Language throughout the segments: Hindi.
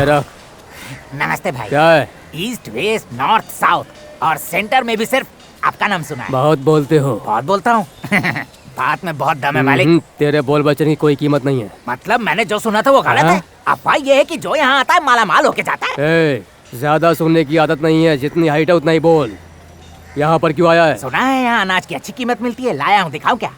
रख। नमस्ते भाई। क्या है? ईस्ट वेस्ट नॉर्थ साउथ और सेंटर में भी सिर्फ आपका नाम सुना है। बहुत बोलते हो। बहुत बोलता हूँ। बात में बहुत दम है मालिक। तेरे बोल बचन की कोई कीमत नहीं है। मतलब मैंने जो सुना था वो गलत है। अफवाह ये है कि जो यहाँ आता है माला माल होके जाता है। ज्यादा सुनने की आदत नहीं है, जितनी हाइट है उतना ही बोल। यहाँ पर क्यों आया है? सुना है यहाँ अनाज की अच्छी कीमत मिलती है, लाया हूँ, दिखाऊं क्या?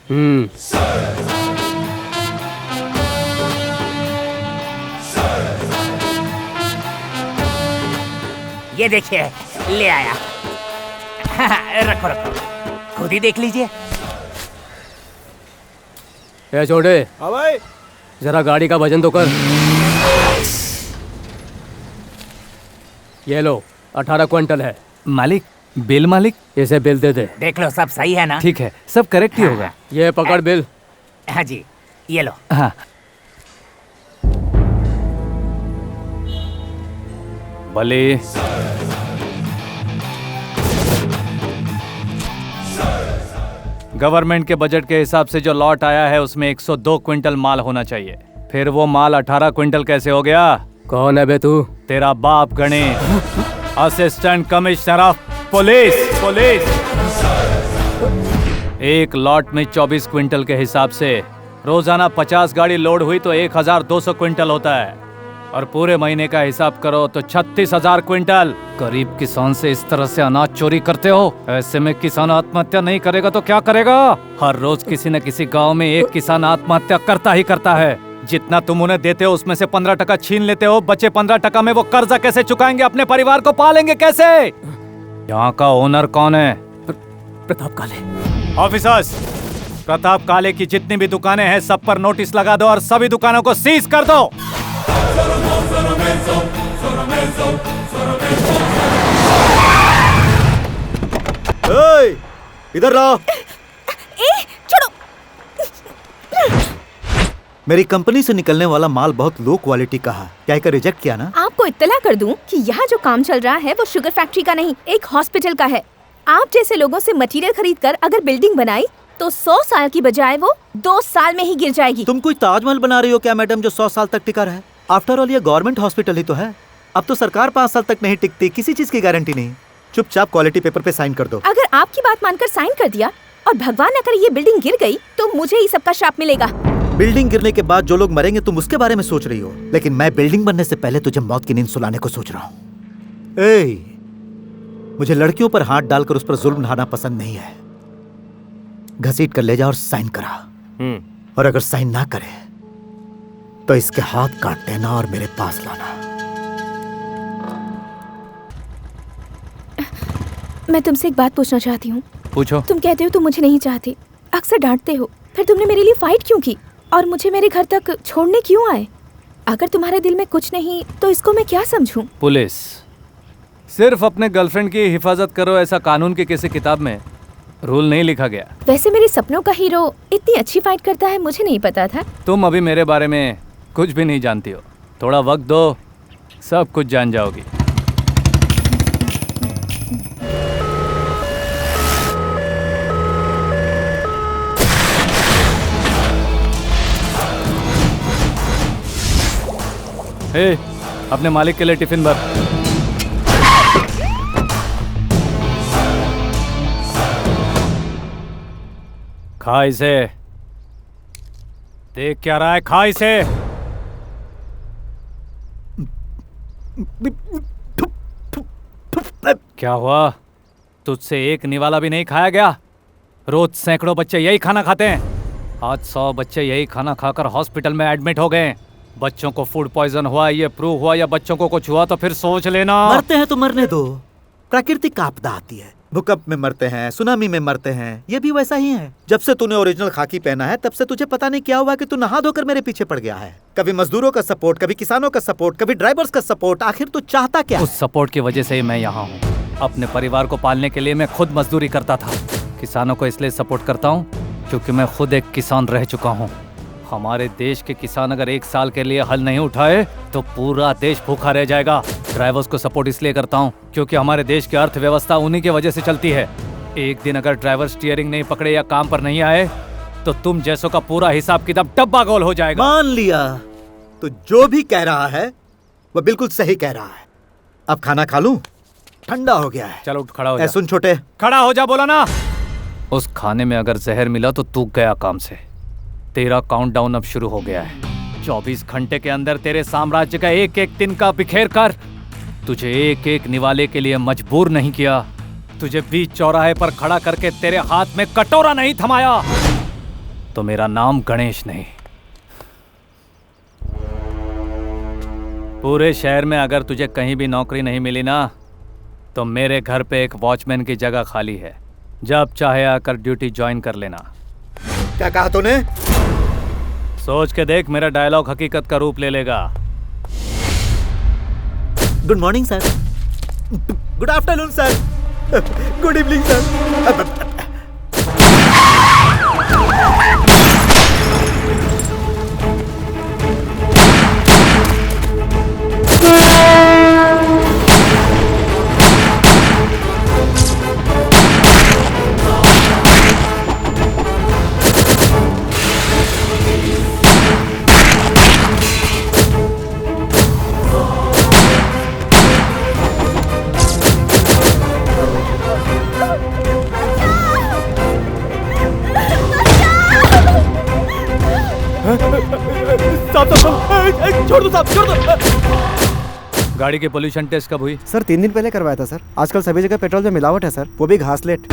ये देखिए, ले आया। रखो रखो, खुद ही देख लीजिए। छोटे। हाँ भाई। जरा गाड़ी का वजन तो कर। ये लो, 18 क्विंटल है। मालिक, बिल मालिक। इसे बिल दे दे। देख लो, सब सही है ना? ठीक है, सब करेक्ट ही होगा। ये पकड़ बिल। हाँ जी, ये लो। हाँ। भले। गवर्नमेंट के बजट के हिसाब से जो लॉट आया है उसमें 102 क्विंटल माल होना चाहिए। फिर वो माल 18 क्विंटल कैसे हो गया? कौन है बे तू? तेरा बाप Ganesh, assistant commissioner of police. एक लॉट में 24 क्विंटल के हिसाब से रोजाना 50 गाड़ी लोड हुई तो 1200 क्विंटल होता है, और पूरे महीने का हिसाब करो तो 36,000 क्विंटल। गरीब किसान से इस तरह से अनाज चोरी करते हो? ऐसे में किसान आत्महत्या नहीं करेगा तो क्या करेगा? हर रोज किसी न किसी गांव में एक किसान आत्महत्या करता ही करता है। जितना तुम उन्हें देते हो उसमें से 15% छीन लेते हो। बचे 15% में वो कर्जा कैसे चुकाएंगे? अपने परिवार को पालेंगे कैसे? यहाँ का ओनर कौन है? प्रताप काले। ऑफिसर्स, प्रताप काले की जितनी भी दुकानें हैं सब पर नोटिस लगा दो और सभी दुकानों को सीज कर दो। इधर लाओ। छोड़ो। मेरी कंपनी से निकलने वाला माल बहुत लो क्वालिटी का है। क्या इसे रिजेक्ट किया ना? आपको इत्तला कर दूं कि यहाँ जो काम चल रहा है वो शुगर फैक्ट्री का नहीं, एक हॉस्पिटल का है। आप जैसे लोगों से मटेरियल खरीद कर अगर बिल्डिंग बनाई तो 100 साल की बजाय वो 2 साल में ही गिर जाएगी। तुम कोई ताजमहल बना रही हो क्या मैडम, जो 100 साल तक टिका रहे? आफ्टर ऑल ये गवर्नमेंट हॉस्पिटल ही तो है। अब तो सरकार 5 साल तक नहीं टिकती, किसी चीज की गारंटी नहीं। चुपचाप क्वालिटी पेपर पे साइन कर दो। अगर आपकी बात मानकर साइन कर दिया और भगवान न करे ये बिल्डिंग गिर गई तो मुझे ही सबका श्राप मिलेगा। बिल्डिंग गिरने के बाद जो लोग मरेंगे तुम उसके बारे में सोच रही हो, लेकिन मैं बिल्डिंग बनने से पहले तुझे मौत की नींद सुलाने को सोच रहा हूँ। मुझे लड़कियों पर हाथ डालकर उस पर जुल्म ढाना पसंद नहीं है। घसीट कर ले जा और साइन करा। और अगर साइन ना करे तो इसके हाथ काट देना और मेरे पास लाना। मैं तुमसे एक बात पूछना चाहती हूँ। पूछो। तुम कहते हो तुम मुझे नहीं चाहती, अक्सर डांटते हो, फिर तुमने मेरे लिए फाइट क्यों की और मुझे मेरे घर तक छोड़ने क्यों आए? अगर तुम्हारे दिल में कुछ नहीं तो इसको मैं क्या समझूं? पुलिस, सिर्फ अपने गर्लफ्रेंड की हिफाजत करो ऐसा कानून की किसी किताब में रूल नहीं लिखा गया। वैसे मेरे सपनों का हीरो इतनी अच्छी फाइट करता है, मुझे नहीं पता था। तुम अभी मेरे बारे में कुछ भी नहीं जानती हो, थोड़ा वक्त दो, सब कुछ जान जाओगी। हे, अपने मालिक के लिए टिफिन भर। खा इसे। देख क्या रहा है, खा इसे। क्या हुआ? तुझसे एक निवाला भी नहीं खाया गया? रोज सैकड़ों बच्चे यही खाना खाते हैं। आज 100 बच्चे यही खाना खाकर हॉस्पिटल में एडमिट हो गए। बच्चों को फूड पॉइजन हुआ, ये प्रूव हुआ, या बच्चों को कुछ हुआ तो फिर सोच लेना। मरते हैं तो मरने दो, प्राकृतिक आपदा आती है। भूकंप में मरते हैं, सुनामी में मरते हैं, ये भी वैसा ही है। जब से तूने ओरिजिनल खाकी पहना है तब से तुझे पता नहीं क्या हुआ कि तू नहा धोकर मेरे पीछे पड़ गया है। कभी मजदूरों का सपोर्ट, कभी किसानों का सपोर्ट, कभी ड्राइवर्स का सपोर्ट। आखिर तू चाहता क्या? उस सपोर्ट की वजह से ही मैं यहाँ हूँ। अपने परिवार को पालने के लिए मैं खुद मजदूरी करता था। किसानों को इसलिए सपोर्ट करता हूँ क्योंकि मैं खुद एक किसान रह चुका हूँ। हमारे देश के किसान अगर 1 साल के लिए हल नहीं उठाए तो पूरा देश भूखा रह जाएगा। ड्राइवर्स को सपोर्ट इसलिए करता हूँ क्योंकि हमारे देश की अर्थव्यवस्था उन्हीं की वजह से चलती है। एक दिन अगर ड्राइवर स्टीयरिंग नहीं पकड़े या काम पर नहीं आए तो तुम जैसों का पूरा हिसाब किताब डब्बा गोल हो जाएगा। मान लिया। तो जो भी कह रहा है वो बिल्कुल सही कह रहा है। अब खाना खा लूं? ठंडा हो गया है। चल उठ, खड़ा हो जा। सुन छोटे, खड़ा हो जा, बोला ना। उस खाने में अगर जहर मिला तो तू गया काम से। तेरा काउंटडाउन अब शुरू हो गया है। 24 घंटे के अंदर तेरे साम्राज्य का एक एक दिन का बिखेर कर तुझे एक एक निवाले के लिए मजबूर नहीं किया, तुझे बीच चौराहे पर खड़ा करके तेरे हाथ में कटोरा नहीं थमाया तो मेरा नाम गणेश नहीं। पूरे शहर में अगर तुझे कहीं भी नौकरी नहीं मिली ना तो मेरे घर पे एक वॉचमैन की जगह खाली है। जब चाहे आकर ड्यूटी ज्वाइन कर लेना। क्या कहा तूने? सोच के देख, मेरा डायलॉग हकीकत का रूप ले लेगा। Good morning sir. Good afternoon sir. Good evening sir. छोड़ दो साहब, छोड़ दो। गाड़ी के पोल्यूशन टेस्ट कब हुई? सर 3 दिन पहले करवाया था सर। आजकल सभी जगह पेट्रोल में मिलावट है सर, वो भी घासलेट।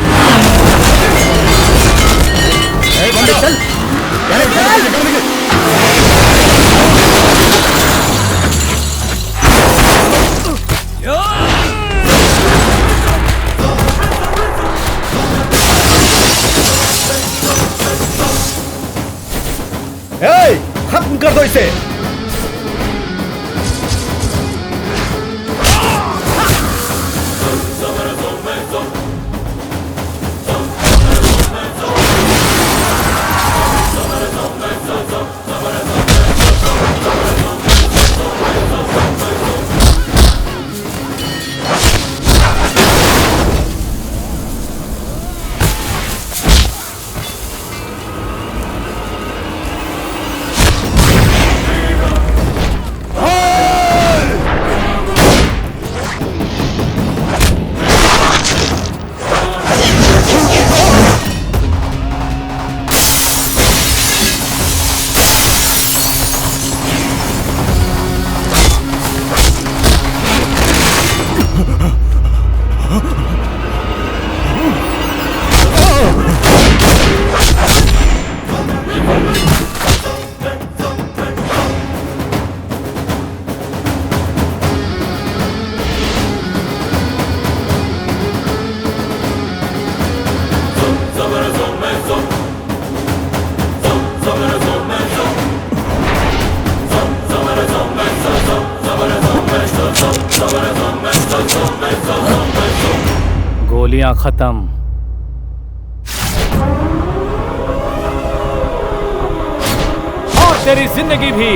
खत्म कर दो इसे। गोलियां खत्म। और तेरी जिंदगी भी।